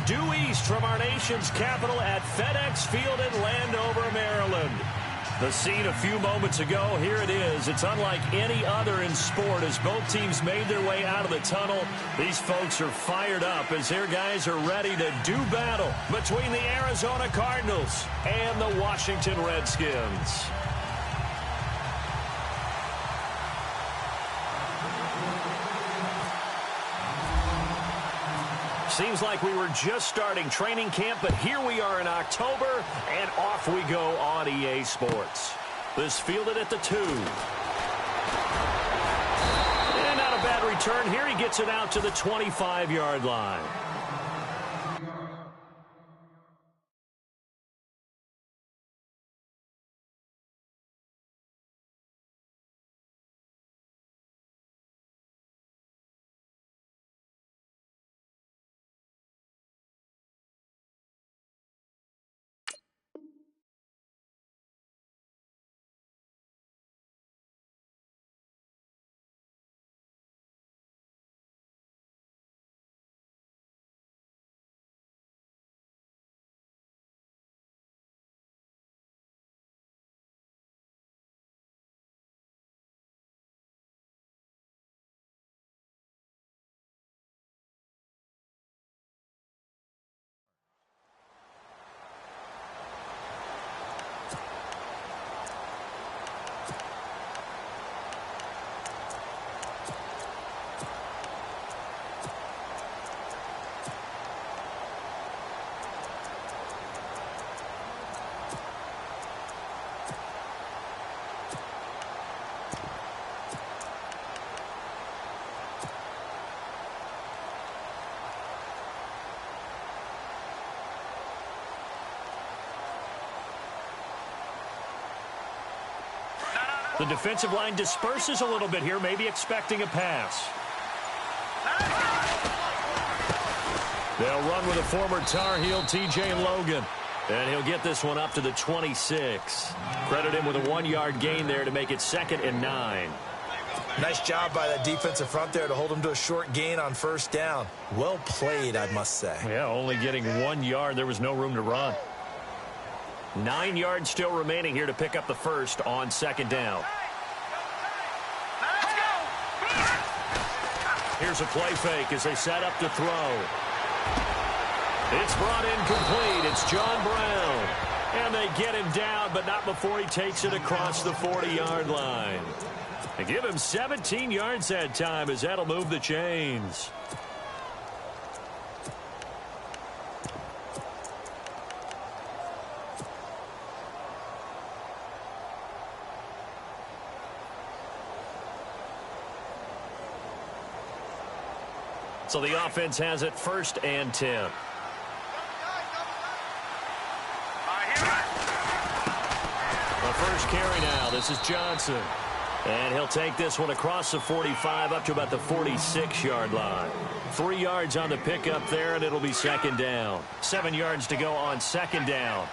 due east from our nation's capital at FedEx Field in Landover, Maryland. The scene a few moments ago, here it is. It's unlike any other in sport as both teams made their way out of the tunnel. These folks are fired up as their guys are ready to do battle between the Arizona Cardinals and the Washington Redskins. Seems like we were just starting training camp, but here we are in October, and off we go on EA Sports. This fielded at the 2. And not a bad return here. He gets it out to the 25-yard line. The defensive line disperses a little bit here, maybe expecting a pass. They'll run with a former Tar Heel, T.J. Logan. And he'll get this one up to the 26. Credit him with a 1-yard gain there to make it 2nd and 9. Nice job by that defensive front there to hold him to a short gain on 1st down. Well played, I must say. Yeah, only getting 1 yard. There was no room to run. 9 yards still remaining here to pick up the 1st on 2nd down. Here's a play fake as they set up to throw. It's brought in complete. It's John Brown. And they get him down, but not before he takes it across the 40-yard line. They give him 17 yards that time as that'll move the chains. So the offense has it 1st and 10. The first carry now. This is Johnson. And he'll take this one across the 45 up to about the 46-yard line. 3 yards on the pickup there, and it'll be 2nd down. 7 yards to go on 2nd down.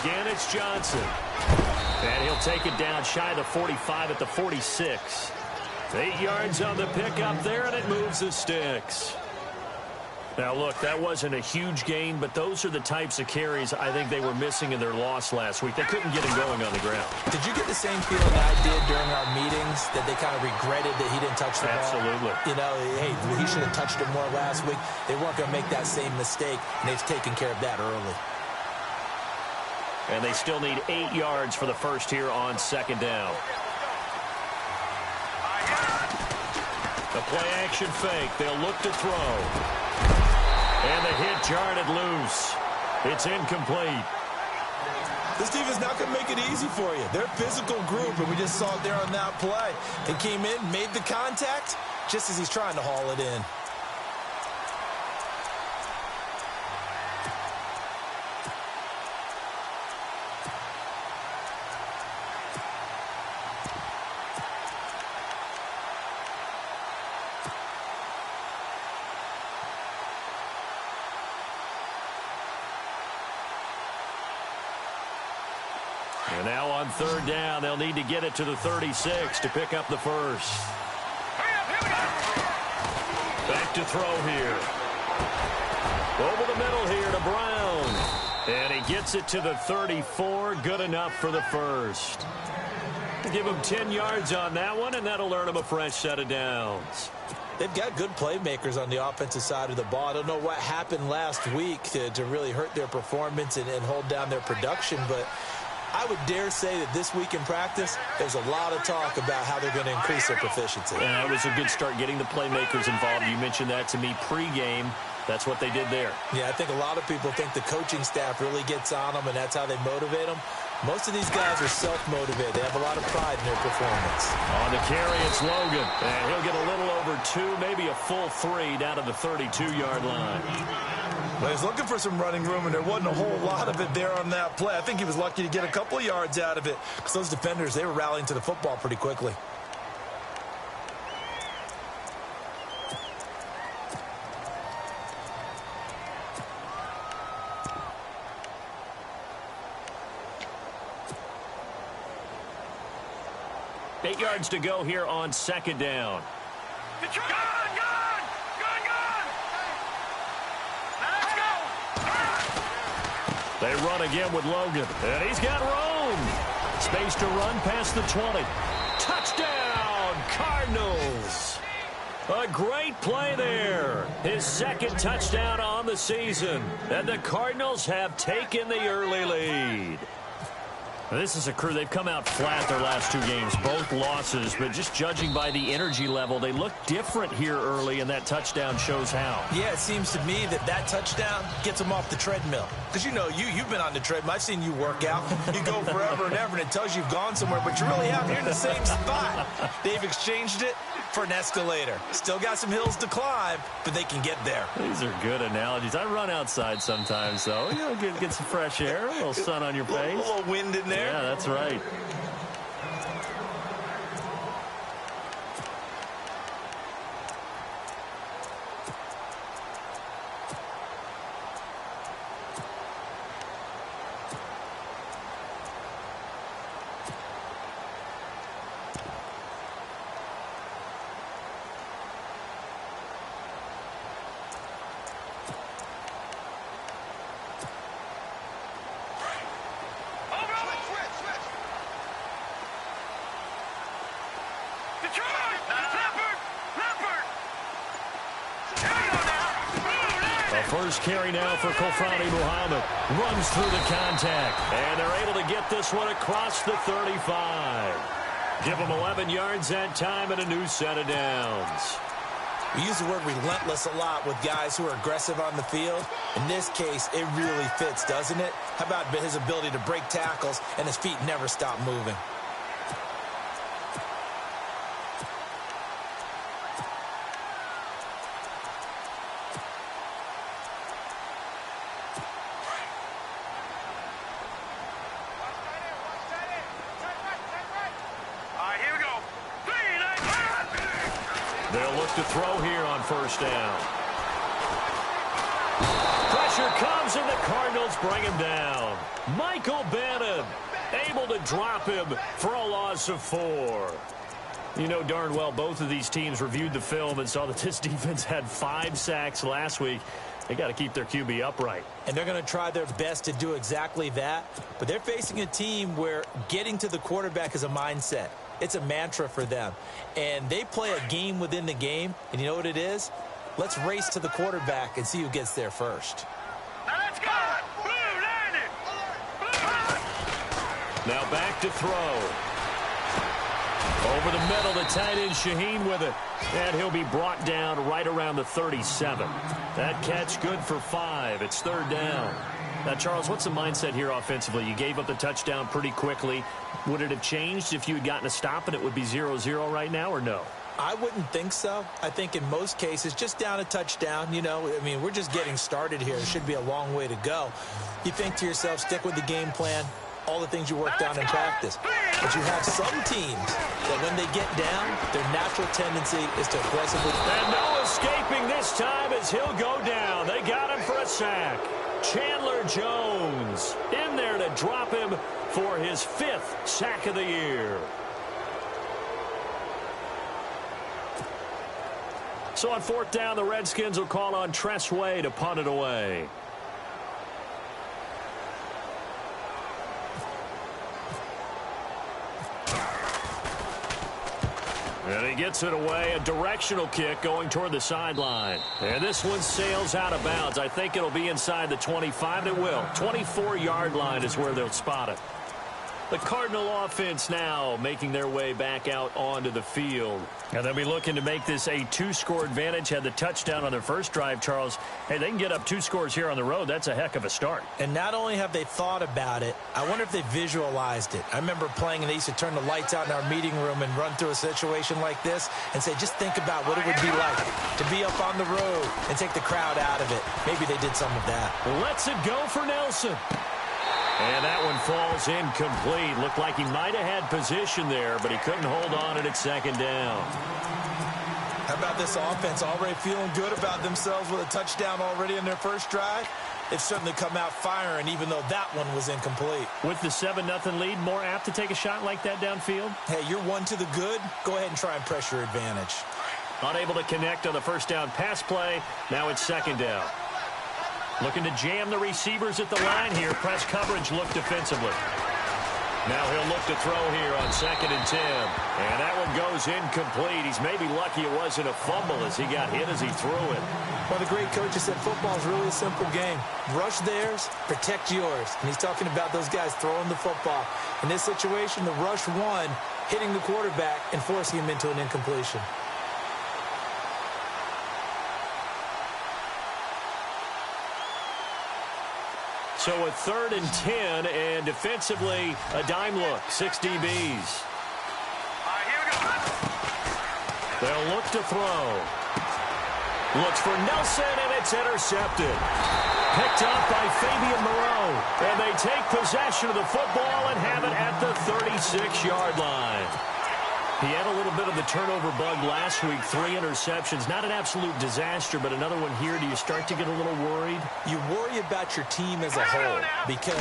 Again, it's Johnson. And he'll take it down shy of the 45 at the 46. 8 yards on the pickup there, and it moves the sticks. Now, look, that wasn't a huge gain, but those are the types of carries I think they were missing in their loss last week. They couldn't get him going on the ground. Did you get the same feeling I did during our meetings, that they kind of regretted that he didn't touch the ball? Absolutely. You know, hey, he should have touched it more last week. They weren't going to make that same mistake, and they've taken care of that early. And they still need 8 yards for the 1st here on 2nd down. The play-action fake. They'll look to throw. And the hit jarred loose. It's incomplete. This defense not going to make it easy for you. They're a physical group, and we just saw it there on that play. They came in, made the contact, just as he's trying to haul it in. And now on 3rd down, they'll need to get it to the 36 to pick up the 1st. back to throw here. Over the middle here to Brown. And he gets it to the 34. Good enough for the first. Give him 10 yards on that one, and that'll earn him a fresh set of downs. They've got good playmakers on the offensive side of the ball. I don't know what happened last week to really hurt their performance and hold down their production, but I would dare say that this week in practice, there's a lot of talk about how they're going to increase their proficiency. And that was a good start getting the playmakers involved. You mentioned that to me pregame. That's what they did there. Yeah, I think a lot of people think the coaching staff really gets on them, and that's how they motivate them. Most of these guys are self-motivated. They have a lot of pride in their performance. On the carry, it's Logan. And he'll get a little over 2, maybe a full 3 down to the 32-yard line. Well, he's looking for some running room, and there wasn't a whole lot of it there on that play. I think he was lucky to get a couple of yards out of it because those defenders, they were rallying to the football pretty quickly. Eight yards to go here on second down. Let's go! They run again with Logan, and he's got room. Space to run past the 20. Touchdown, Cardinals. A great play there. His second touchdown on the season, and the Cardinals have taken the early lead. This is a crew, they've come out flat their last 2 games, both losses, but just judging by the energy level, they look different here early, and that touchdown shows how. Yeah, it seems to me that touchdown gets them off the treadmill. Because, you know, you've been on the treadmill. I've seen you work out. You go forever and ever, and it tells you you've gone somewhere, but you're really out here in the same spot. They've exchanged it for an escalator. Still got some hills to climb, but they can get there. These are good analogies. I run outside sometimes, though. You know, get some fresh air, a little sun on your face. A little wind in there. Yeah, that's right. First carry now for Kofrani Muhammad. Runs through the contact. And they're able to get this one across the 35. Give them 11 yards that time and a new set of downs. We use the word relentless a lot with guys who are aggressive on the field. In this case, it really fits, doesn't it? How about his ability to break tackles and his feet never stop moving? They'll look to throw here on first down. Pressure comes, and the Cardinals bring him down. Michael Bannon able to drop him for a loss of 4. You know darn well both of these teams reviewed the film and saw that this defense had 5 sacks last week. They got to keep their QB upright. And they're going to try their best to do exactly that. But they're facing a team where getting to the quarterback is a mindset. It's a mantra for them. And they play a game within the game. And you know what it is? Let's race to the quarterback and see who gets there first. Now let's go! Now back to throw. Over the middle, the tight end Shaheen with it. And he'll be brought down right around the 37. That catch good for 5. It's third down. Now, Charles, what's the mindset here offensively? You gave up the touchdown pretty quickly. Would it have changed if you had gotten a stop and it would be 0-0 right now, or no? I wouldn't think so. I think in most cases, just down a touchdown, you know, I mean, we're just getting started here. It should be a long way to go. You think to yourself, stick with the game plan, all the things you worked on in practice. But you have some teams that when they get down, their natural tendency is to aggressively... And no escaping this time as he'll go down. They got him for a sack. Chandler Jones in there to drop him for his 5th sack of the year. So on fourth down, the Redskins will call on Tress Way to punt it away. And he gets it away, a directional kick going toward the sideline. And this one sails out of bounds. I think it'll be inside the 25. It will. 24-yard line is where they'll spot it. The Cardinal offense now making their way back out onto the field. And they'll be looking to make this a two-score advantage. Had the touchdown on their first drive, Charles. Hey, they can get up 2 scores here on the road. That's a heck of a start. And not only have they thought about it, I wonder if they visualized it. I remember playing and they used to turn the lights out in our meeting room and run through a situation like this and say, just think about what it would be like to be up on the road and take the crowd out of it. Maybe they did some of that. Lets it go for Nelson. And that one falls incomplete. Looked like he might have had position there, but he couldn't hold on at second down. How about this offense already feeling good about themselves with a touchdown already in their first drive? They've certainly come out firing, even though that one was incomplete. With the 7-0 lead, more apt to take a shot like that downfield? Hey, you're one to the good. Go ahead and try and press your advantage. Unable to connect on the first down pass play. Now it's second down. Looking to jam the receivers at the line here. Press coverage look defensively. Now he'll look to throw here on 2nd and 10. And that one goes incomplete. He's maybe lucky it wasn't a fumble as he got hit as he threw it. Well, the great coach has said football is really a simple game. Rush theirs, protect yours. And he's talking about those guys throwing the football. In this situation, the rush won, hitting the quarterback and forcing him into an incompletion. So a 3rd and 10, and defensively, a dime look, 6 DBs. All right, here we go. They'll look to throw. Looks for Nelson, and it's intercepted. Picked up by Fabian Moreau. And they take possession of the football and have it at the 36-yard line. He had a little bit of the turnover bug last week, 3 interceptions. Not an absolute disaster, but another one here. Do you start to get a little worried? You worry about your team as a whole because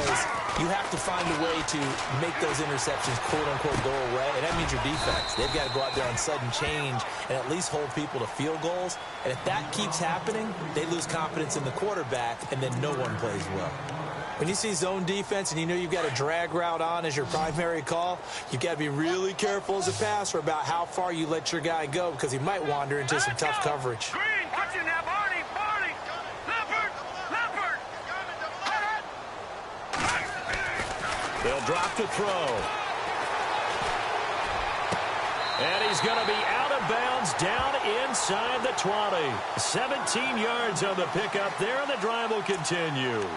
you have to find a way to make those interceptions, quote-unquote, go away, and that means your defense. They've got to go out there on sudden change and at least hold people to field goals. And if that keeps happening, they lose confidence in the quarterback, and then no one plays well. When you see zone defense and you know you've got a drag route on as your primary call, you've got to be really careful as a passer about how far you let your guy go because he might wander into some tough coverage. Green, watch it now, Barney, Barney. Leopard. They'll drop to throw. And he's going to be out of bounds down inside the 20. 17 yards on the pickup there, and the drive will continue.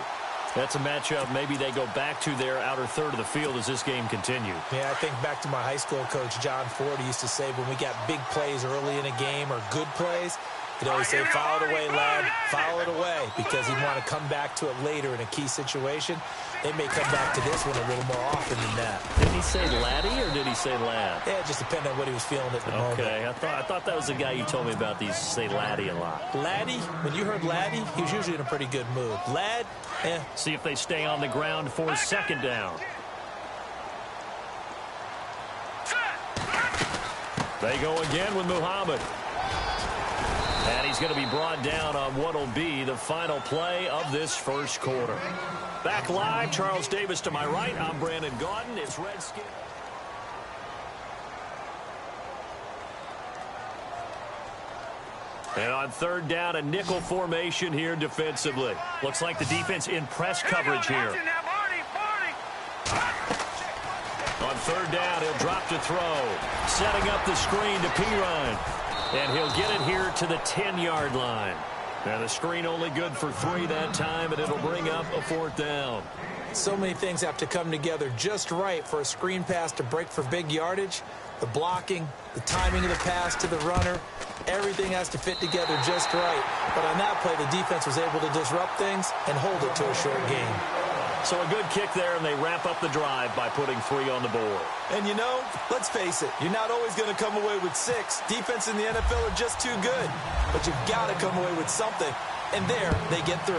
That's a matchup maybe they go back to their outer third of the field as this game continues. Yeah, I think back to my high school coach, John Ford. He used to say when we got big plays early in a game or good plays, he'd always say, foul it away, lad, foul it away, because he'd want to come back to it later in a key situation. They may come back to this one a little more often than that. Did he say laddie or did he say lad? Yeah, it just depended on what he was feeling at the moment. Okay, I thought that was the guy you told me about. He used to say laddie a lot. Laddie, when you heard laddie, he was usually in a pretty good mood. Lad, See if they stay on the ground for 2nd down. They go again with Muhammad. And he's going to be brought down on what will be the final play of this first quarter. Back live, Charles Davis to my right. I'm Brandon Gaudin. It's Redskin. And on 3rd down, a nickel formation here defensively. Looks like the defense in press coverage here. On 3rd down, he'll drop to throw. Setting up the screen to Pirine. And he'll get it here to the 10-yard line. And the screen only good for 3 that time, and it'll bring up a 4th down. So many things have to come together just right for a screen pass to break for big yardage. The blocking, the timing of the pass to the runner, everything has to fit together just right. But on that play, the defense was able to disrupt things and hold it to a short game. So a good kick there, and they wrap up the drive by putting 3 on the board. And you know, let's face it, you're not always going to come away with 6. Defense in the NFL are just too good. But you've got to come away with something. And there, they get 3.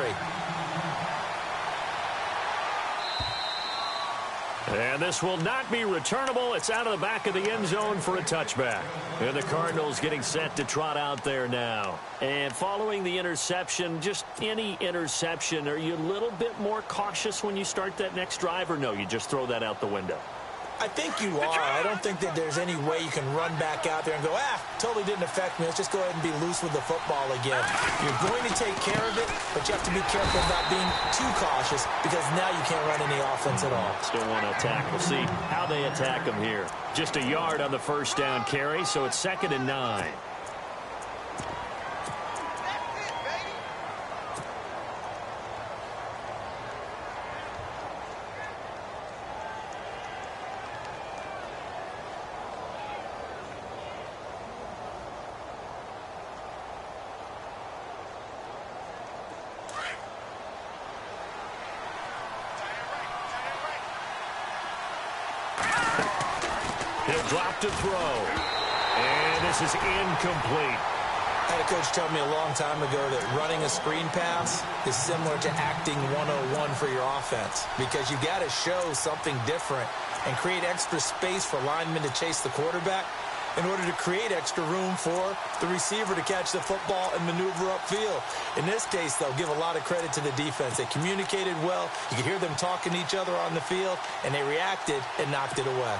And this will not be returnable. It's out of the back of the end zone for a touchback. And the Cardinals getting set to trot out there now. And following the interception, just any interception, are you a little bit more cautious when you start that next drive, or no, you just throw that out the window? I think you are. I don't think that there's any way you can run back out there and go, totally didn't affect me. Let's just go ahead and be loose with the football again. You're going to take care of it, but you have to be careful about being too cautious because now you can't run any offense at all. Still want to attack. We'll see how they attack them here. Just a yard on the first down carry, so it's 2nd and 9. He'll drop to throw. And this is incomplete. I had a coach tell me a long time ago that running a screen pass is similar to acting 101 for your offense because you got to show something different and create extra space for linemen to chase the quarterback in order to create extra room for the receiver to catch the football and maneuver upfield. In this case, though, give a lot of credit to the defense. They communicated well. You could hear them talking to each other on the field, and they reacted and knocked it away.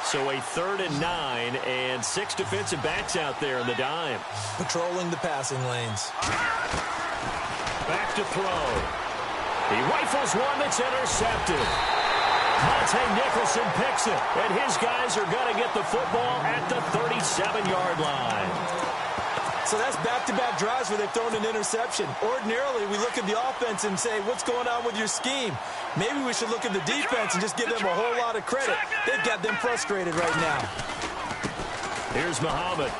So a 3rd and 9 and 6 defensive backs out there in the dime. Patrolling the passing lanes. Back to throw. He rifles one that's intercepted. Monte Nicholson picks it, and his guys are going to get the football at the 37-yard line. So that's back-to-back drives where they've thrown an interception. Ordinarily, we look at the offense and say, what's going on with your scheme? Maybe we should look at the defense and just give them a whole lot of credit. They've got them frustrated right now. Here's Muhammad.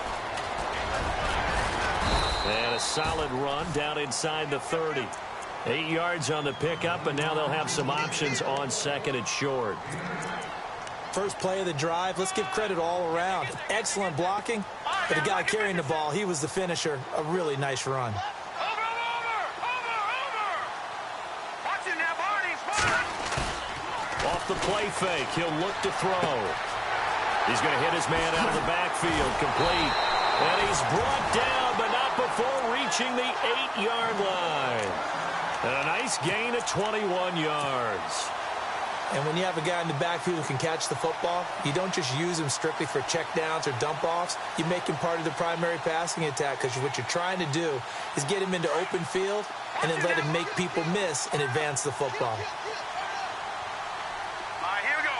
And a solid run down inside the 30. 8 yards on the pickup, and now they'll have some options on 2nd and short. First play of the drive, let's give credit all around. Excellent blocking, but the guy carrying the ball, he was the finisher. A really nice run. Off the play fake, he'll look to throw. He's going to hit his man out of the backfield, complete. And he's brought down, but not before reaching the 8-yard line. And a nice gain of 21 yards. And when you have a guy in the backfield who can catch the football, you don't just use him strictly for checkdowns or dump-offs. You make him part of the primary passing attack because what you're trying to do is get him into open field and then let him make people miss and advance the football. Here we go.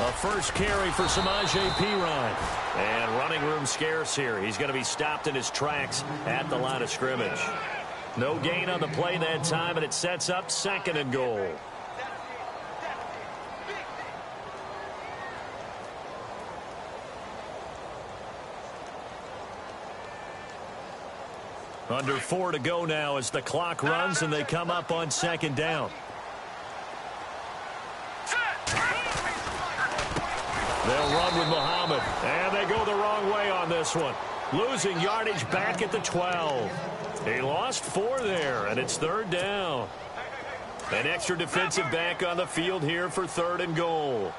A first carry for Samaje Perine. And running room scarce here. He's going to be stopped in his tracks at the line of scrimmage. No gain on the play that time, and it sets up 2nd and goal. Under 4 to go now as the clock runs and they come up on 2nd down. They'll run with Muhammad, and they go the wrong way on this one. Losing yardage back at the 12. He lost 4 there, and it's 3rd down. An extra defensive back on the field here for 3rd and goal.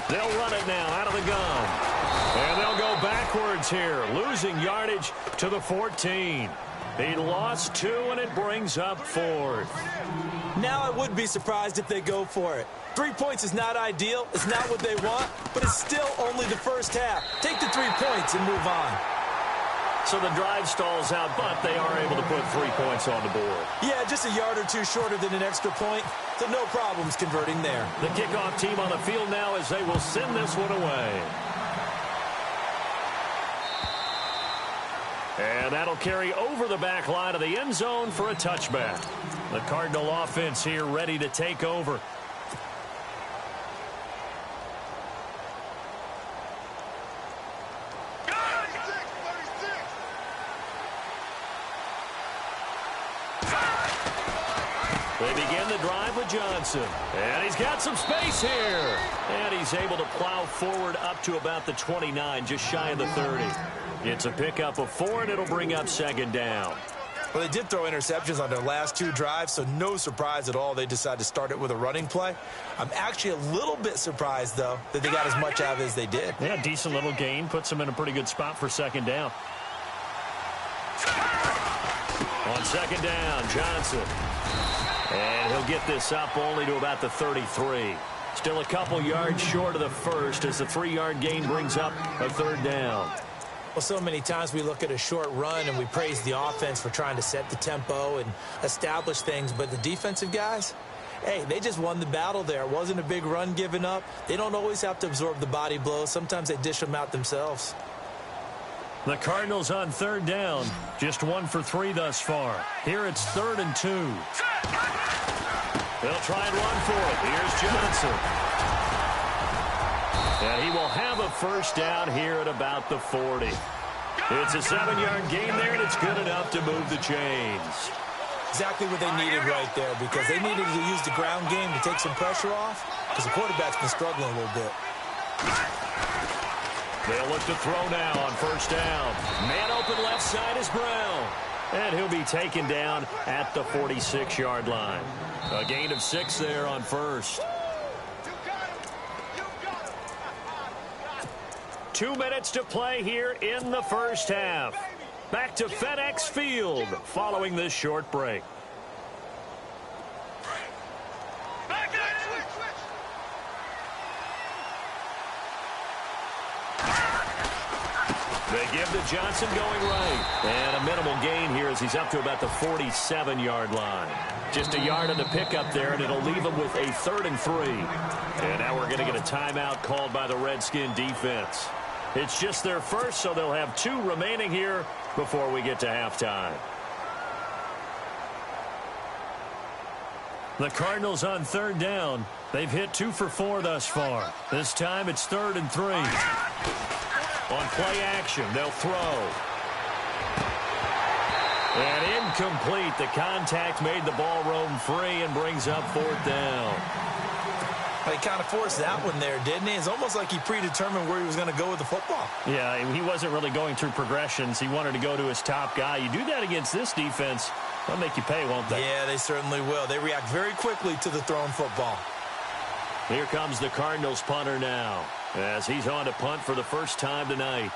They'll run it now out of the gun. And they'll go backwards here, losing yardage to the 14. He lost 2, and it brings up 4th. Now I would be surprised if they go for it. 3 points is not ideal. It's not what they want, but it's still only the first half. Take the 3 points and move on. So the drive stalls out, but they are able to put 3 points on the board. Yeah, just a yard or 2 shorter than an extra point, so no problems converting there. The kickoff team on the field now as they will send this one away. And that'll carry over the back line of the end zone for a touchback. The Cardinal offense here ready to take over. They begin the drive with Johnson. And he's got some space here. And he's able to plow forward up to about the 29, just shy of the 30. It's a pickup of 4, and it'll bring up second down. Well, they did throw interceptions on their last 2 drives, so no surprise at all they decided to start it with a running play. I'm actually a little bit surprised, though, that they got as much out of it as they did. Yeah, decent little gain. Puts them in a pretty good spot for second down. On second down, Johnson. And he'll get this up only to about the 33. Still a couple yards short of the first as the 3-yard gain brings up a third down. Well, so many times we look at a short run and we praise the offense for trying to set the tempo and establish things, but the defensive guys, hey, they just won the battle there. It wasn't a big run given up. They don't always have to absorb the body blows. Sometimes they dish them out themselves. The Cardinals on third down, just 1 for 3 thus far. Here it's 3rd and 2. They'll try and run for it. Here's Johnson. And he will have a first down here at about the 40. It's a 7-yard gain there, and it's good enough to move the chains. Exactly what they needed right there, because they needed to use the ground game to take some pressure off, because the quarterback's been struggling a little bit. They'll look to throw now on first down. Man open left side is Brown. And he'll be taken down at the 46-yard line. A gain of 6 there on first. 2 minutes to play here in the first half. Back to FedEx Field following this short break. They give to Johnson going right. And a minimal gain here as he's up to about the 47-yard line. Just a yard on the pickup there, and it'll leave him with a 3rd and 3. And now we're going to get a timeout called by the Redskin defense. It's just their first, so they'll have 2 remaining here before we get to halftime. The Cardinals on third down. They've hit 2 for 4 thus far. This time it's 3rd and 3. On play action, they'll throw. And incomplete. The contact made the ball roam free and brings up 4th down. He kind of forced that one there, didn't he? It's almost like he predetermined where he was going to go with the football. Yeah, he wasn't really going through progressions. He wanted to go to his top guy. You do that against this defense, they'll make you pay, won't they? Yeah, they certainly will. They react very quickly to the thrown football. Here comes the Cardinals punter now, as he's on to punt for the first time tonight.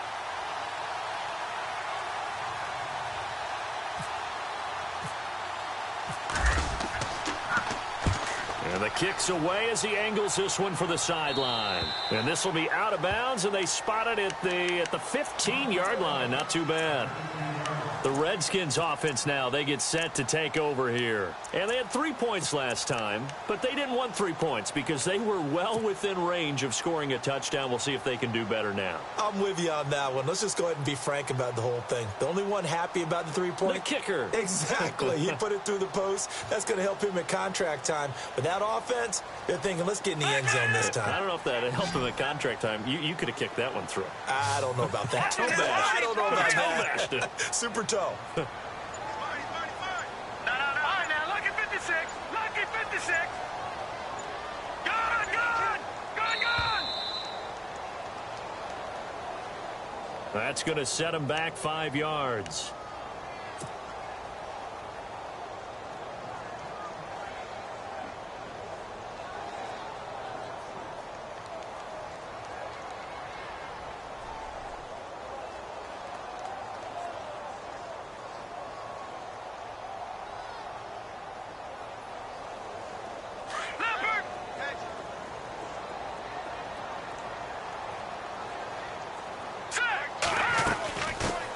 And the kick's away as he angles this one for the sideline. And this will be out of bounds, and they spot it at the 15-yard line. Not too bad. The Redskins offense now, they get set to take over here. And they had 3 points last time, but they didn't want 3 points because they were well within range of scoring a touchdown. We'll see if they can do better now. I'm with you on that one. Let's just go ahead and be frank about the whole thing. The only one happy about the 3-point? The kicker. Exactly. He put it through the post. That's going to help him at contract time. But that offense, they're thinking, let's get in the end zone this time. I don't know if that helped him at contract time. You could have kicked that one through. I don't know about that. I don't know about that. Super toe. No. All right, now, lucky 56. Lucky 56. Gone. That's going to set him back 5 yards.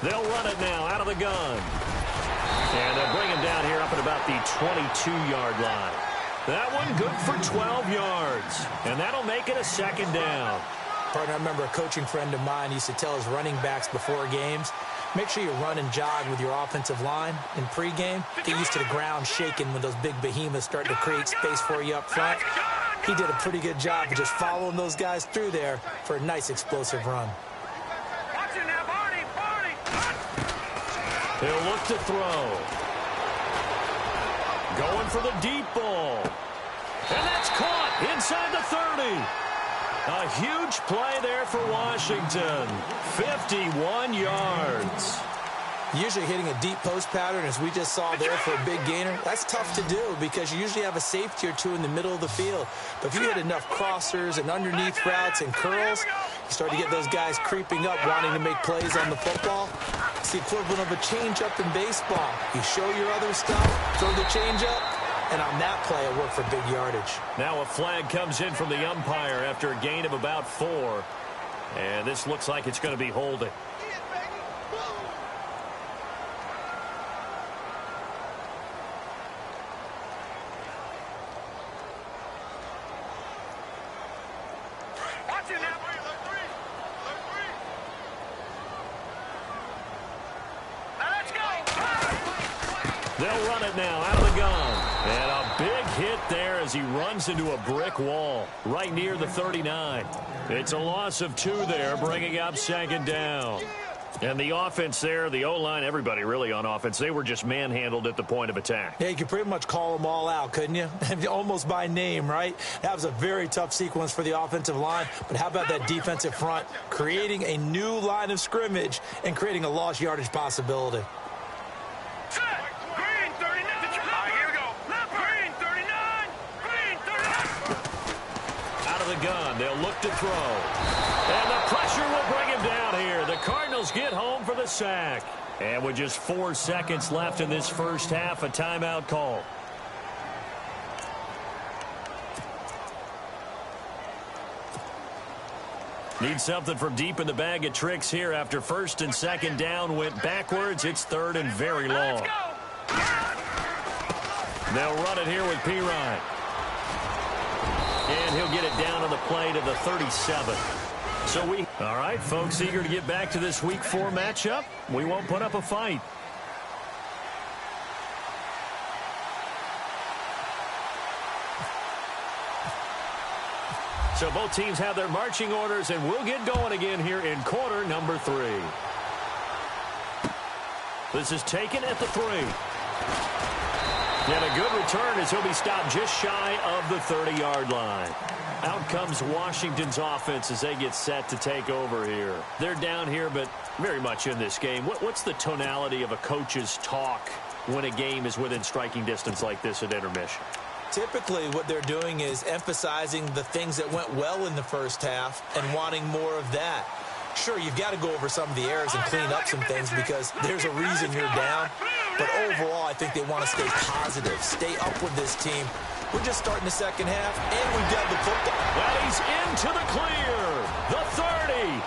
They'll run it now out of the gun. And they'll bring him down here up at about the 22-yard line. That one good for 12 yards. And that'll make it a second down. Partner, I remember a coaching friend of mine used to tell his running backs before games, make sure you run and jog with your offensive line in pregame. Get used to the ground shaking when those big behemoths start to create space for you up front. He did a pretty good job of just following those guys through there for a nice explosive run. He'll look to throw. Going for the deep ball. inside the 30. A huge play there for Washington. 51 yards. Usually hitting a deep post pattern, as we just saw there for a big gainer, that's tough to do because you usually have a safety or two in the middle of the field. But if you hit enough crossers and underneath routes and curls, you start to get those guys creeping up, wanting to make plays on the football. It's the equivalent of a changeup in baseball. You show your other stuff, throw the changeup, and on that play, it worked for big yardage. Now a flag comes in from the umpire after a gain of about 4. And this looks like it's going to be holding. They'll run it now out of the gun. And a big hit there as he runs into a brick wall right near the 39. It's a loss of 2 there, bringing up second down. And the offense there, the O-line, everybody really on offense, they were just manhandled at the point of attack. Yeah, you could pretty much call them all out, couldn't you? Almost by name, right? That was a very tough sequence for the offensive line. But how about that defensive front, creating a new line of scrimmage and creating a lost yardage possibility? The gun. They'll look to throw. And the pressure will bring him down here. The Cardinals get home for the sack. And with just 4 seconds left in this first half, a timeout call. Need something from deep in the bag of tricks here after first and second down went backwards. It's third and very long. They'll run it here with Pirine. And he'll get it down on the play to the 37. All right, folks, eager to get back to this Week 4 matchup. We won't put up a fight. So both teams have their marching orders, and we'll get going again here in quarter number 3. This is taken at the 3. And a good return as he'll be stopped just shy of the 30-yard line. Out comes Washington's offense as they get set to take over here. They're down here, but very much in this game. What's the tonality of a coach's talk when a game is within striking distance like this at intermission? Typically, what they're doing is emphasizing the things that went well in the first half and wanting more of that. Sure, you've got to go over some of the errors and clean up some things because there's a reason you're down. But overall, I think they want to stay positive, stay up with this team. We're just starting the second half, and we've got the football. Well, he's into the clear. The 30.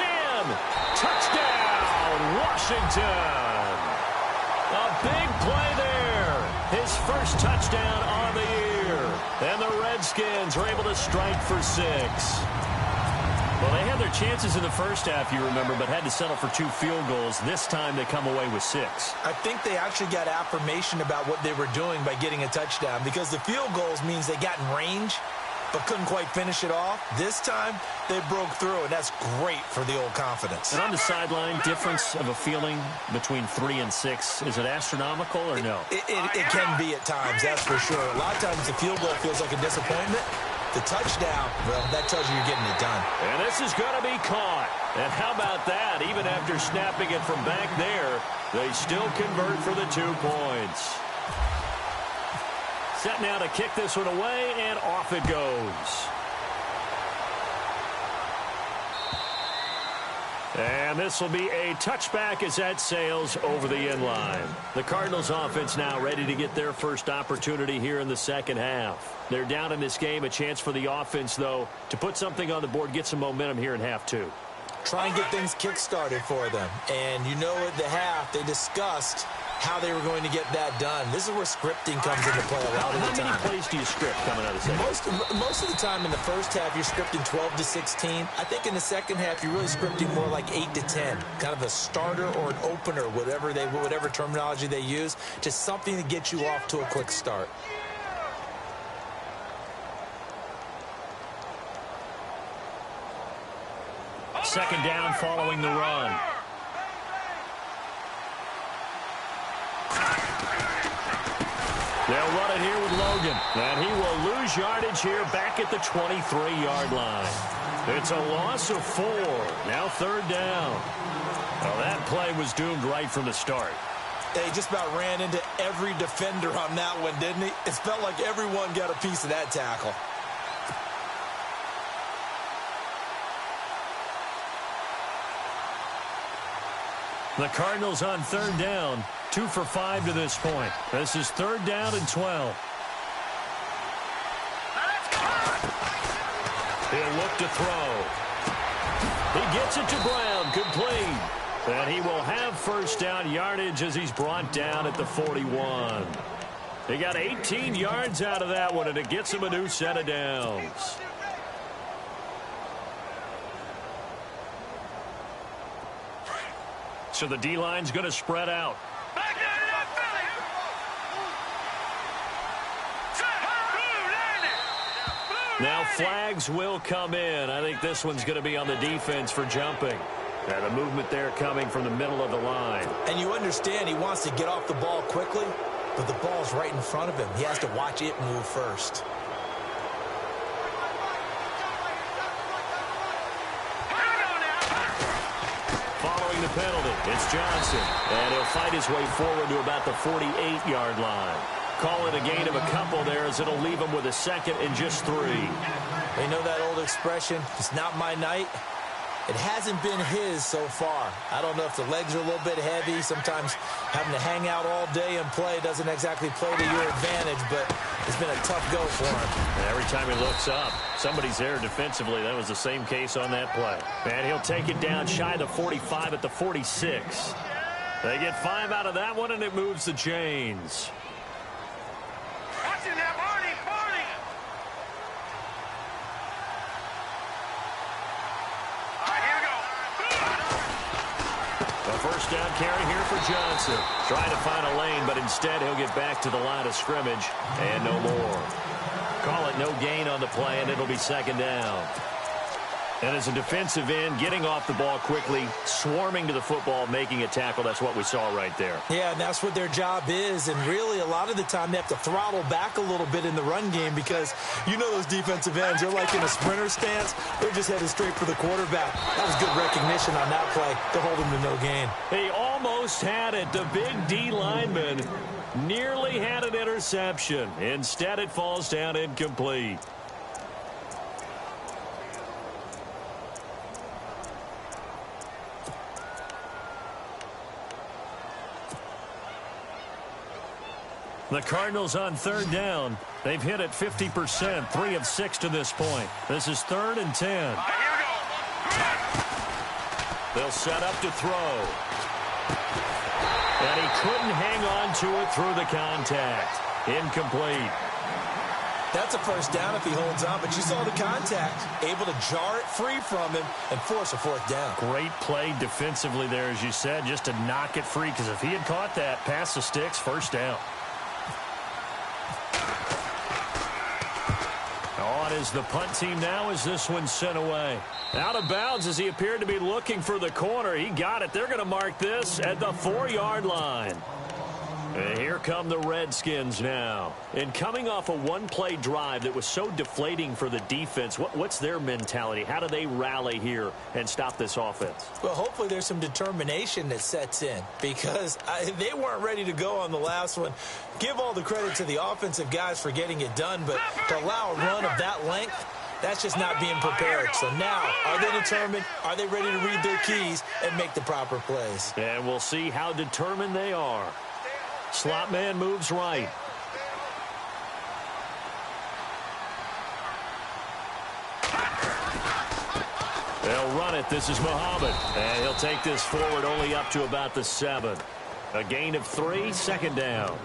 10. Touchdown, Washington. A big play there. His first touchdown on the year. And the Redskins are able to strike for 6. Well, they had their chances in the first half, you remember, but had to settle for 2 field goals. This time they come away with 6. I think they actually got affirmation about what they were doing by getting a touchdown because the field goals means they got in range but couldn't quite finish it off. This time, they broke through, and that's great for the old confidence. And on the sideline, difference of a feeling between 3 and 6, is it astronomical or no? It can be at times, that's for sure. A lot of times the field goal feels like a disappointment. The touchdown, well, that tells you you're getting it done. And this is going to be caught. And how about that? Even after snapping it from back there, they still convert for the 2 points. Set now to kick this one away, and off it goes. And this will be a touchback as that sails over the end line. The Cardinals offense now ready to get their first opportunity here in the second half. They're down in this game. A chance for the offense, though, to put something on the board, get some momentum here in half 2. Try and get things kick-started for them. And you know at the half, they discussed how they were going to get that done. This is where scripting comes into play a lot of the time. How many plays do you script coming out of the second? Most of the time in the first half, you're scripting 12 to 16. I think in the second half, you're really scripting more like 8 to 10. Kind of a starter or an opener, whatever terminology they use. Just something to get you off to a quick start. Second down following the run. They'll run it here with Logan. And he will lose gains yardage here back at the 23-yard line. It's a loss of 4. Now 3rd down. Well, that play was doomed right from the start. He just about ran into every defender on that one, didn't he? It felt like everyone got a piece of that tackle. The Cardinals on 3rd down, 2 for 5 to this point. This is 3rd down and 12. He'll look to throw. He gets it to Brown, complete. And he will have 1st down yardage as he's brought down at the 41. He got 18 yards out of that one, and it gets him a new set of downs. So the D-line's going to spread out. Now flags will come in. I think this one's going to be on the defense for jumping. The movement there coming from the middle of the line. And you understand he wants to get off the ball quickly, but the ball's right in front of him. He has to watch it move first. Following the penalty, it's Johnson. And he'll fight his way forward to about the 48-yard line. Call it a gain of a couple there as it'll leave him with a 2nd and just 3. They know that old expression, it's not my night. It hasn't been his so far. I don't know if the legs are a little bit heavy. Sometimes having to hang out all day and play doesn't exactly play to your advantage, but it's been a tough go for him. And every time he looks up, somebody's there defensively. That was the same case on that play. And he'll take it down shy of the 45 at the 46. They get 5 out of that one, and it moves the chains. First down carry here for Johnson. Trying to find a lane, but instead he'll get back to the line of scrimmage and no more. Call it no gain on the play, and it'll be 2nd down. And as a defensive end, getting off the ball quickly, swarming to the football, making a tackle, that's what we saw right there. Yeah, and that's what their job is. And really, a lot of the time, they have to throttle back a little bit in the run game because you know those defensive ends, they're like in a sprinter stance. They're just headed straight for the quarterback. That was good recognition on that play to hold him to no gain. He almost had it. The big D lineman nearly had an interception. Instead, it falls down incomplete. The Cardinals on 3rd down. They've hit it 50%, 3 of 6 to this point. This is 3rd and 10. They'll set up to throw. And he couldn't hang on to it through the contact. Incomplete. That's a 1st down if he holds on, but you saw the contact. Able to jar it free from him and force a 4th down. Great play defensively there, as you said, just to knock it free, because if he had caught that, past the sticks, 1st down. On is the punt team now as this one's sent away. Out of bounds as he appeared to be looking for the corner. He got it. They're going to mark this at the 4-yard line. And here come the Redskins now. And coming off a one-play drive that was so deflating for the defense, what's their mentality? How do they rally here and stop this offense? Well, hopefully there's some determination that sets in because they weren't ready to go on the last one. Give all the credit to the offensive guys for getting it done, but to allow a run of that length, that's just not being prepared. So now, are they determined? Are they ready to read their keys and make the proper plays? And we'll see how determined they are. Slot man moves right. They'll run it. This is Muhammad. And he'll take this forward only up to about the 7. A gain of 3, 2nd down.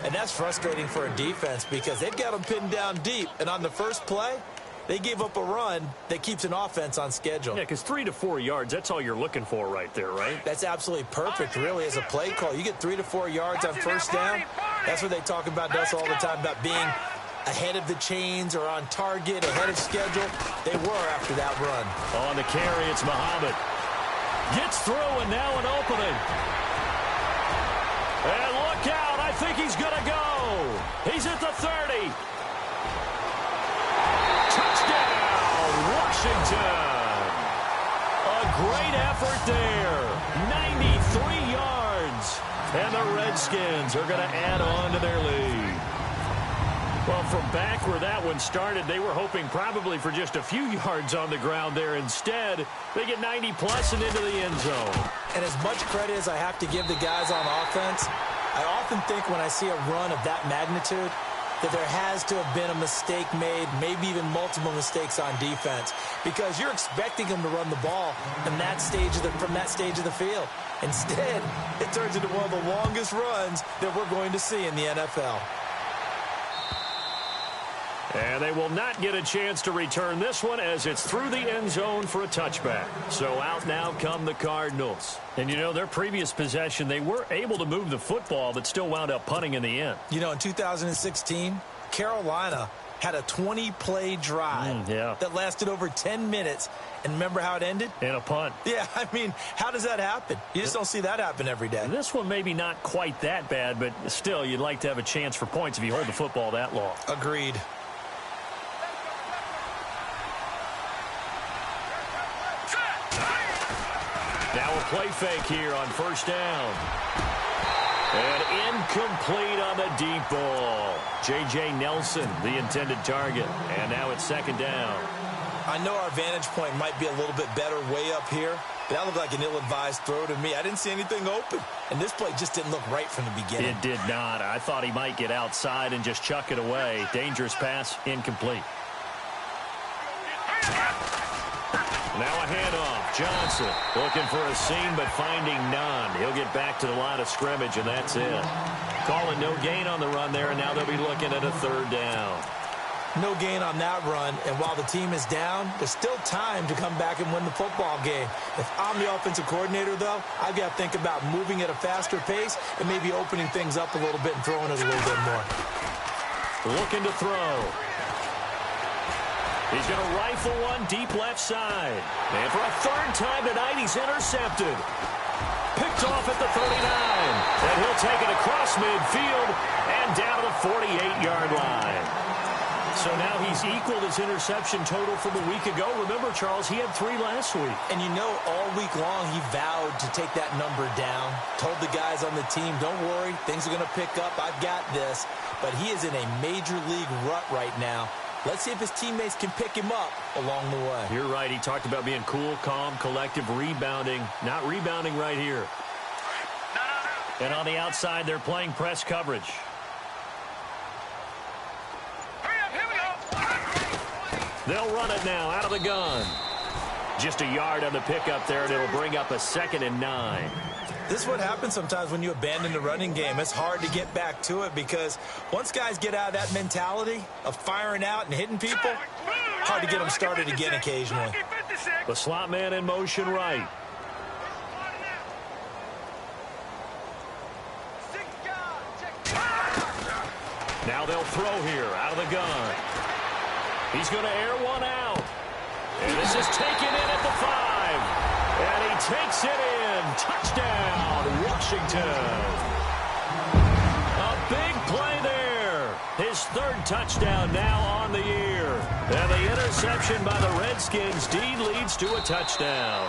And that's frustrating for a defense because they've got them pinned down deep. And on the first play, they gave up a run that keeps an offense on schedule. Yeah, because 3 to 4 yards, that's all you're looking for right there, right? That's absolutely perfect, really, as a play call. You get 3 to 4 yards on 1st down. That's what they talk about us all the time, about being ahead of the chains or on target, ahead of schedule. They were after that run. On the carry, it's Muhammad. Gets through, and now an opening. And look out. I think he's going to go. He's at the 30. the Redskins are going to add on to their lead. Well, from back where that one started, they were hoping probably for just a few yards on the ground there. Instead, they get 90-plus and into the end zone. And as much credit as I have to give the guys on offense, I often think when I see a run of that magnitude that there has to have been a mistake made, maybe even multiple mistakes on defense, because you're expecting them to run the ball from that stage of the field. Instead, it turns into one of the longest runs that we're going to see in the NFL. And they will not get a chance to return this one as it's through the end zone for a touchback. So out now come the Cardinals. And, you know, their previous possession, they were able to move the football but still wound up punting in the end. You know, in 2016, Carolina had a 20-play drive that lasted over 10 minutes. And remember how it ended? In a punt. Yeah, I mean, how does that happen? You just don't see that happen every day. This one maybe not quite that bad, but still, you'd like to have a chance for points if you hold the football that long. Agreed. Now a play fake here on first down. And incomplete on the deep ball. J.J. Nelson, the intended target. And now it's second down. I know our vantage point might be a little bit better way up here, but that looked like an ill-advised throw to me. I didn't see anything open, and this play just didn't look right from the beginning. It did not. I thought he might get outside and just chuck it away. Dangerous pass, incomplete. Now a handoff. Johnson looking for a seam, but finding none. He'll get back to the line of scrimmage, and that's it. Calling no gain on the run there, and now they'll be looking at a third down. No gain on that run, and while the team is down, there's still time to come back and win the football game. If I'm the offensive coordinator, though, I've got to think about moving at a faster pace and maybe opening things up a little bit and throwing it a little bit more. Looking to throw. He's going to rifle one deep left side. And for a third time tonight, he's intercepted. Picked off at the 39. And he'll take it across midfield and down to the 48-yard line. So now he's equaled his interception total from a week ago. Remember, Charles, he had 3 last week. And you know, all week long he vowed to take that number down. Told the guys on the team, don't worry, things are going to pick up. I've got this. But he is in a major league rut right now. Let's see if his teammates can pick him up along the way. You're right. He talked about being cool, calm, collective, rebounding. Not rebounding right here. And on the outside, they're playing press coverage. They'll run it now out of the gun. Just a yard on the pickup there, and it'll bring up a 2nd and 9. This is what happens sometimes when you abandon the running game. It's hard to get back to it because once guys get out of that mentality of firing out and hitting people, hard to get them started again occasionally. The slot man in motion right. Now they'll throw here out of the gun. He's going to air one out. And this is taken in at the 5. And he takes it in. Touchdown, Washington. A big play there. His 3rd touchdown now on the year. And the interception by the Redskins deed leads to a touchdown.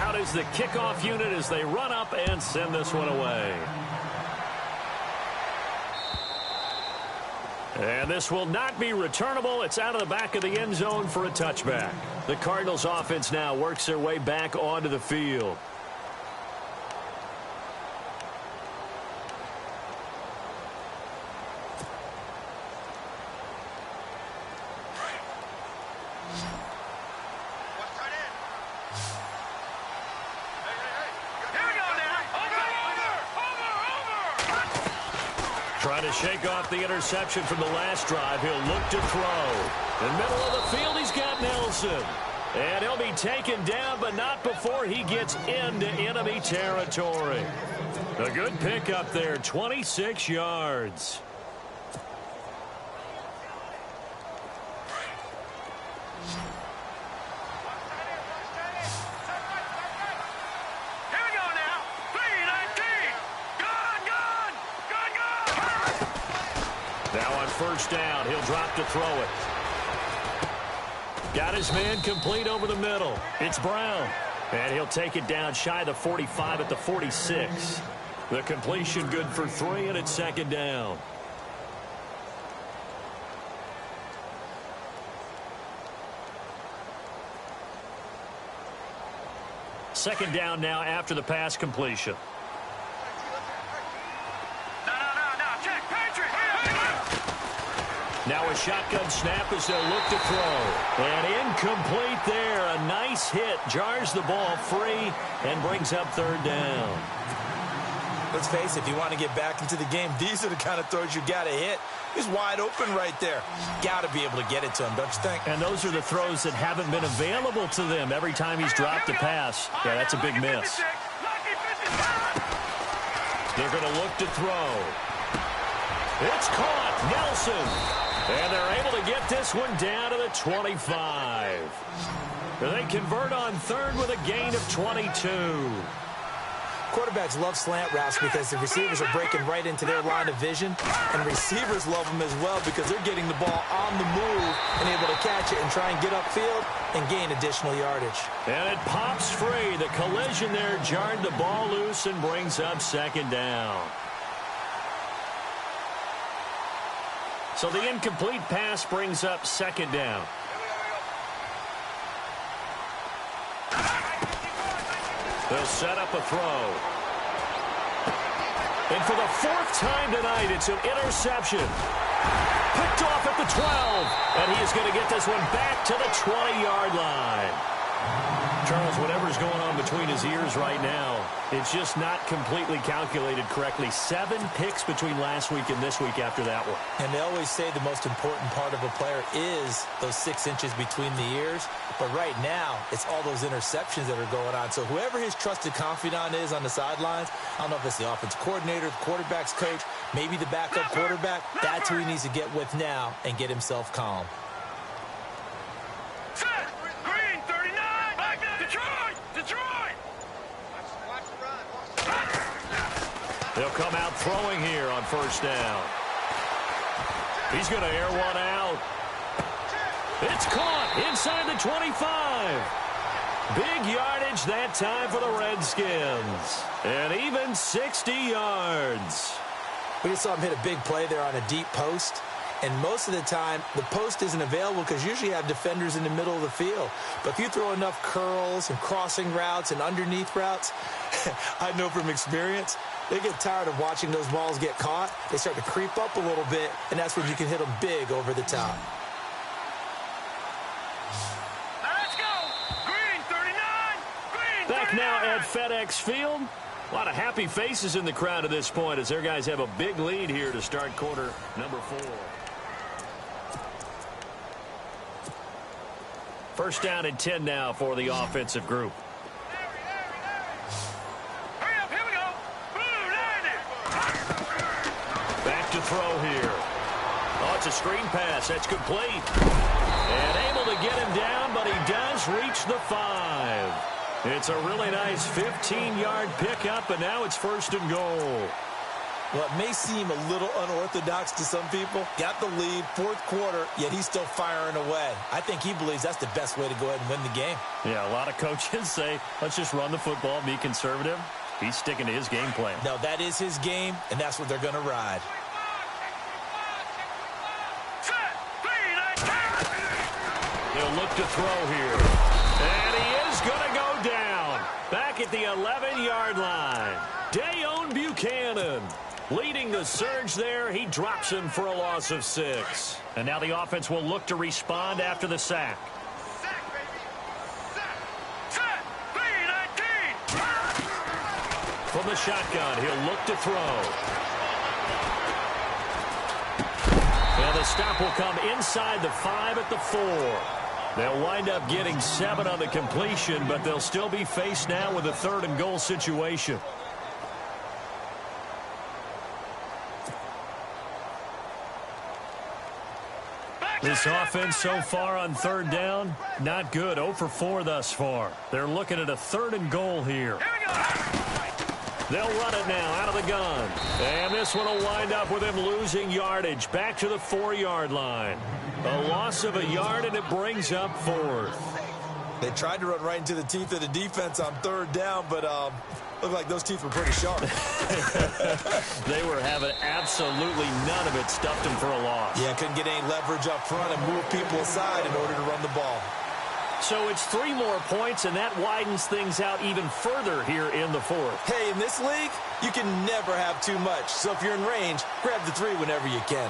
Out is the kickoff unit as they run up and send this one away. And this will not be returnable. It's out of the back of the end zone for a touchback. The Cardinals offense now works their way back onto the field. Trying to shake off the interception from the last drive. He'll look to throw. In the middle of the field, he's got Nelson. And he'll be taken down, but not before he gets into enemy territory. A good pickup there, 26 yards. Now on on first down. He'll drop to throw it. Got his man complete over the middle. It's Brown. And he'll take it down shy of the 45 at the 46. The completion good for 3, and it's second down. Second down now after the pass completion. Now a shotgun snap as they'll look to throw. And incomplete there. A nice hit. Jars the ball free and brings up third down. Let's face it, if you want to get back into the game, these are the kind of throws you got to hit. He's wide open right there. Got to be able to get it to him, don't you think? And those are the throws that haven't been available to them every time he's dropped a pass. Yeah, that's a big miss. They're going to look to throw. It's caught. Nelson. And they're able to get this one down to the 25. They convert on third with a gain of 22. Quarterbacks love slant routes because the receivers are breaking right into their line of vision, and receivers love them as well because they're getting the ball on the move and able to catch it and try and get upfield and gain additional yardage. And it pops free. The collision there jarred the ball loose and brings up second down. So the incomplete pass brings up second down. They'll set up a throw. And for the 4th time tonight, it's an interception. Picked off at the 12. And he is going to get this one back to the 20-yard line. Charles, whatever's going on between his ears right now, it's just not completely calculated correctly. 7 picks between last week and this week after that one. And they always say the most important part of a player is those 6 inches between the ears. But right now, it's all those interceptions that are going on. So whoever his trusted confidant is on the sidelines, I don't know if it's the offensive coordinator, the quarterback's coach, maybe the backup quarterback, that's who he needs to get with now and get himself calm. They'll come out throwing here on first down. He's going to air one out. It's caught inside the 25. Big yardage that time for the Redskins. And even 60 yards. We just saw him hit a big play there on a deep post. And most of the time, the post isn't available because usually you have defenders in the middle of the field. But if you throw enough curls and crossing routes and underneath routes, I know from experience, they get tired of watching those balls get caught. They start to creep up a little bit, and that's when you can hit them big over the top. Let's go. Green 39. Green 39. Back now at FedEx Field. A lot of happy faces in the crowd at this point as their guys have a big lead here to start quarter number 4. First down and 10 now for the offensive group. Hurry up, here we go. Back to throw here. Oh, it's a screen pass. That's complete. And able to get him down, but he does reach the 5. It's a really nice 15-yard pickup, and now it's first and goal. Well, it may seem a little unorthodox to some people. Got the lead, 4th quarter, yet he's still firing away. I think he believes that's the best way to go ahead and win the game. Yeah, a lot of coaches say, let's just run the football, be conservative. He's sticking to his game plan. No, that is his game, and that's what they're going to ride. He'll look to throw here. And he is going to go down. Back at the 11-yard line. Dayon Buchanan leading the surge there. He drops him for a loss of 6. And now the offense will look to respond after the sack. From the shotgun, he'll look to throw. And the stop will come inside the 5 at the 4. They'll wind up getting 7 on the completion, but they'll still be faced now with a 3rd and goal situation. This offense so far on 3rd down, not good. 0 for 4 thus far. They're looking at a 3rd and goal here. They'll run it now out of the gun. And this one will wind up with him losing yardage back to the 4-yard line. A loss of a yard, and it brings up 4th. They tried to run right into the teeth of the defense on 3rd down, but looked like those teeth were pretty sharp. They were having absolutely none of it, stuffed him for a loss. Yeah, couldn't get any leverage up front and move people aside in order to run the ball. So it's 3 more points, and that widens things out even further here in the 4th. Hey, in this league, you can never have too much. So if you're in range, grab the 3 whenever you can.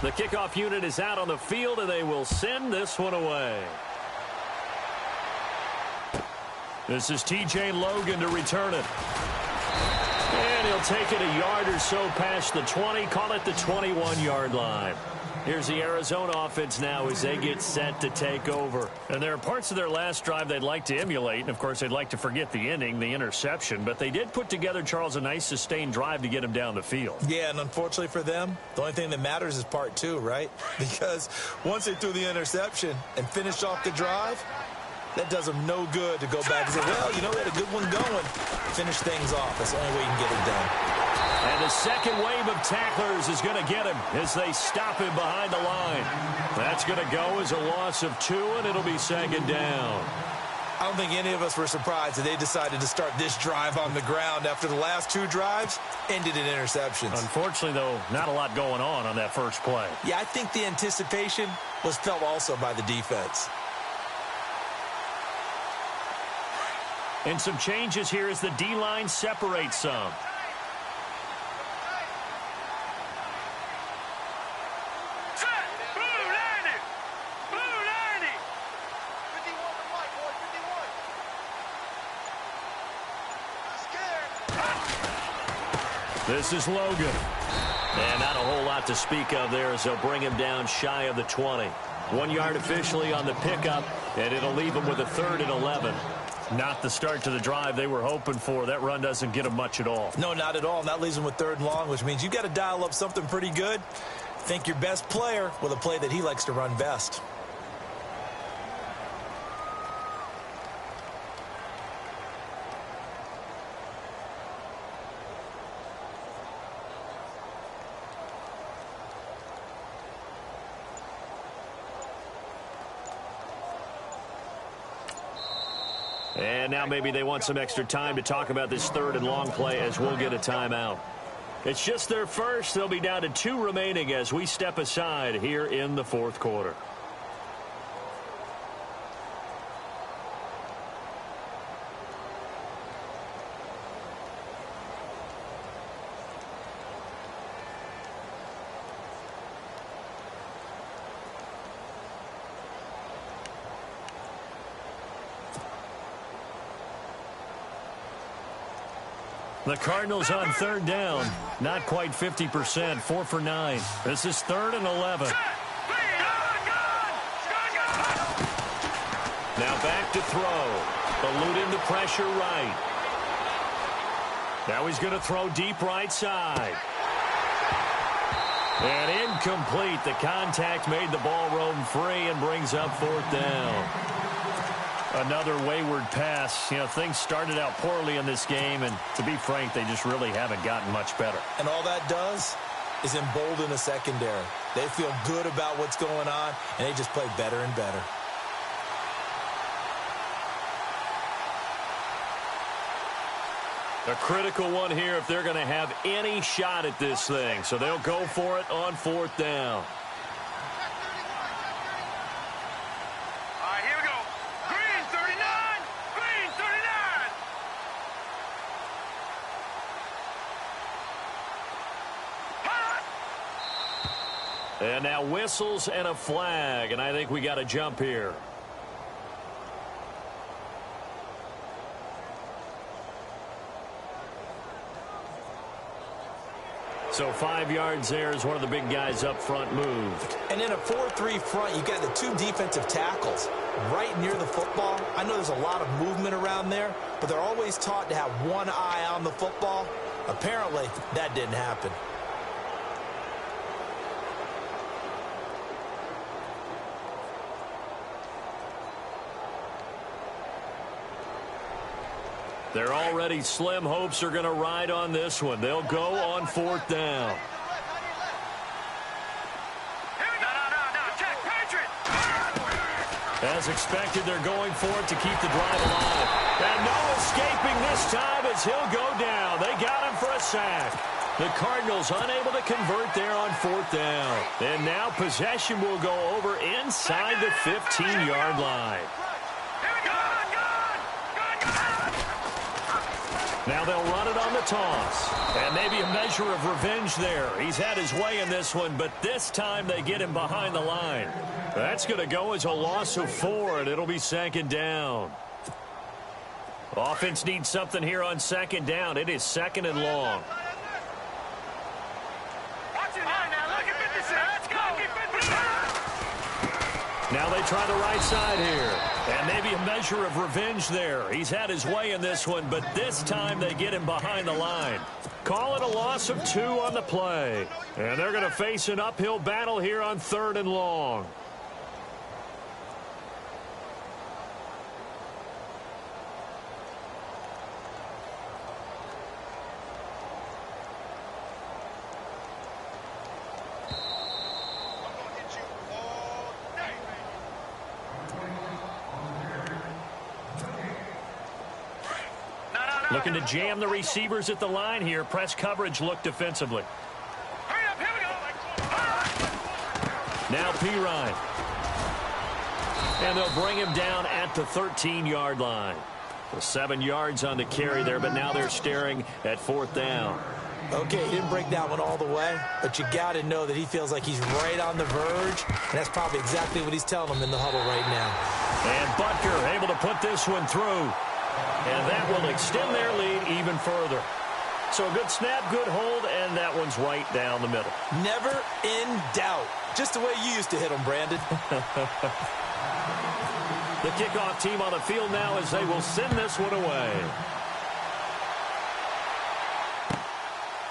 The kickoff unit is out on the field, and they will send this one away. This is T.J. Logan to return it. And he'll take it a yard or so past the 20, call it the 21-yard line. Here's the Arizona offense now as they get set to take over. And there are parts of their last drive they'd like to emulate. And, of course, they'd like to forget the ending, the interception. But they did put together, Charles, a nice sustained drive to get him down the field. Yeah, and unfortunately for them, the only thing that matters is part 2, right? Because once they threw the interception and finished off the drive, that does them no good to go back and say, well, you know, we had a good one going. Finish things off. That's the only way you can get it done. And the second wave of tacklers is going to get him as they stop him behind the line. That's going to go as a loss of 2, and it'll be 2nd down. I don't think any of us were surprised that they decided to start this drive on the ground after the last 2 drives ended in interceptions. Unfortunately, though, not a lot going on that first play. Yeah, I think the anticipation was felt also by the defense. And some changes here as the D-line separates some. This is Logan. And not a whole lot to speak of there as they'll bring him down shy of the 20. 1 yard officially on the pickup, and it'll leave him with a 3rd and 11. Not the start to the drive they were hoping for. That run doesn't get them much at all. No, not at all. And that leaves them with 3rd and long, which means you got to dial up something pretty good. Think your best player with a play that he likes to run best. And now maybe they want some extra time to talk about this 3rd and long play as we'll get a timeout. It's just their first. They'll be down to 2 remaining as we step aside here in the 4th quarter. The Cardinals on 3rd down. Not quite 50%. 4 for 9. This is 3rd and 11. Now back to throw. Eluding the pressure right. Now he's going to throw deep right side. And incomplete. The contact made the ball roam free and brings up 4th down. Another wayward pass. You know, things started out poorly in this game, and to be frank, they just really haven't gotten much better. And all that does is embolden the secondary. They feel good about what's going on, and they just play better and better. A critical one here if they're going to have any shot at this thing. So they'll go for it on 4th down. And now whistles and a flag, and I think we got a jump here. So 5 yards there as one of the big guys up front moved. And in a 4-3 front, you got the 2 defensive tackles right near the football. I know there's a lot of movement around there, but they're always taught to have one eye on the football. Apparently, that didn't happen. They're already slim hopes are going to ride on this one. They'll go on 4th down. As expected, they're going for it to keep the drive alive. And no escaping this time as he'll go down. They got him for a sack. The Cardinals unable to convert there on 4th down. And now possession will go over inside the 15-yard line. Now they'll run it on the toss. And maybe a measure of revenge there. He's had his way in this one, but this time they get him behind the line. That's going to go as a loss of 4, and it'll be 2nd down. Offense needs something here on 2nd down. It is 2nd and long. Now they try the right side here. And maybe a measure of revenge there. He's had his way in this one, but this time they get him behind the line. Call it a loss of 2 on the play. And they're going to face an uphill battle here on 3rd and long. Looking to jam the receivers at the line here. Press coverage look defensively. Now Pirine. And they'll bring him down at the 13-yard line. Well, 7 yards on the carry there, but now they're staring at 4th down. Okay, he didn't break that one all the way, but you got to know that he feels like he's right on the verge, and that's probably exactly what he's telling them in the huddle right now. And Butker able to put this one through. And that will extend their lead even further. So a good snap, good hold, and that one's right down the middle. Never in doubt. Just the way you used to hit them, Brandon. The kickoff team on the field now as they will send this one away.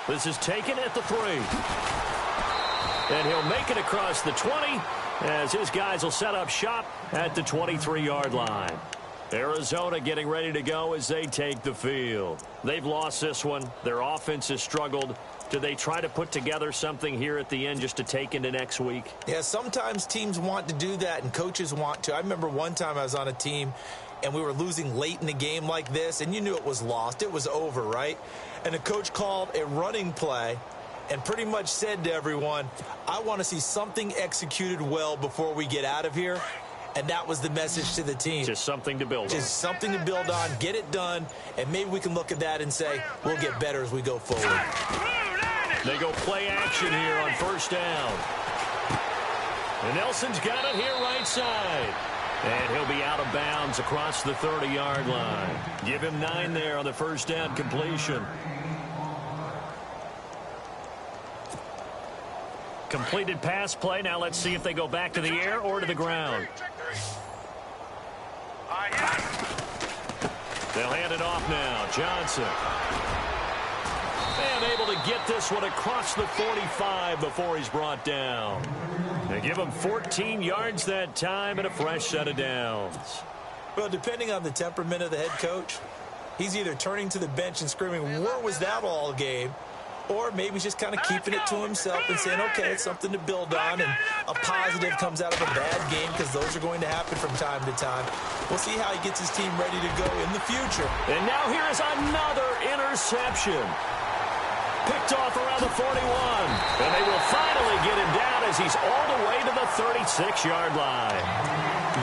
This is taken at the 3. And he'll make it across the 20 as his guys will set up shop at the 23-yard line. Arizona getting ready to go as they take the field. They've lost this one. Their offense has struggled. Do they try to put together something here at the end just to take into next week? Yeah, sometimes teams want to do that and coaches want to. I remember one time I was on a team and we were losing late in the game like this, and you knew it was lost. It was over, right? And the coach called a running play and pretty much said to everyone, I want to see something executed well before we get out of here. And that was the message to the team. Just something to build on. Just something to build on, get it done, and maybe we can look at that and say, we'll get better as we go forward. They go play action here on 1st down. And Nelson's got it here right side. And he'll be out of bounds across the 30-yard line. Give him 9 there on the 1st down completion. Completed pass play. Now let's see if they go back to the air or to the ground. They'll hand it off now. Johnson. And able to get this one across the 45 before he's brought down. They give him 14 yards that time and a fresh set of downs. Well, depending on the temperament of the head coach, he's either turning to the bench and screaming, where was that all game? Or maybe he's just kind of keeping it to himself and saying, okay, it's something to build on, and a positive comes out of a bad game because those are going to happen from time to time. We'll see how he gets his team ready to go in the future. And now here is another interception. Picked off around the 41. And they will finally get him down as he's all the way to the 36-yard line.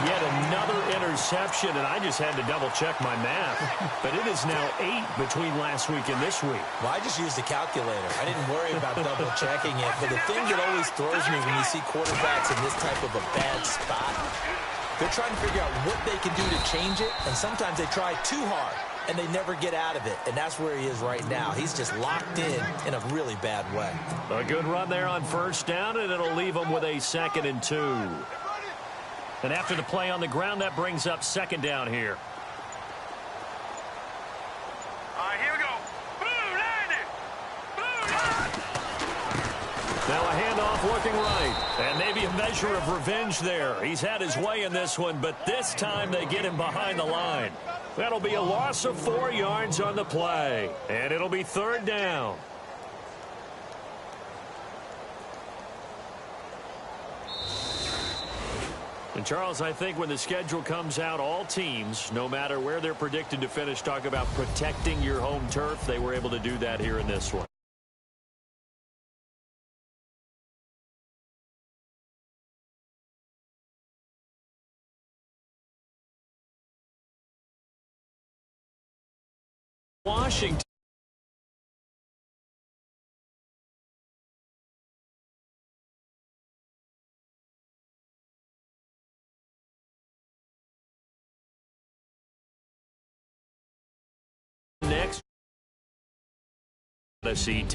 Yet another interception, and I just had to double-check my math. But it is now 8 between last week and this week. Well, I just used a calculator. I didn't worry about double-checking it. But the thing that always throws me when you see quarterbacks in this type of a bad spot, they're trying to figure out what they can do to change it, and sometimes they try too hard. and they never get out of it, and that's where he is right now. He's just locked in a really bad way. A good run there on first down, and it'll leave them with a 2nd and 2. And after the play on the ground, that brings up 2nd down here. All right, here we go. Blue, landed. Blue, Now a handoff looking right. And maybe a measure of revenge there. He's had his way in this one, but this time they get him behind the line. That'll be a loss of 4 yards on the play. And it'll be 3rd down. And, Charles, I think when the schedule comes out, all teams, no matter where they're predicted to finish, talk about protecting your home turf. They were able to do that here in this one. Washington. Next, Tennessee.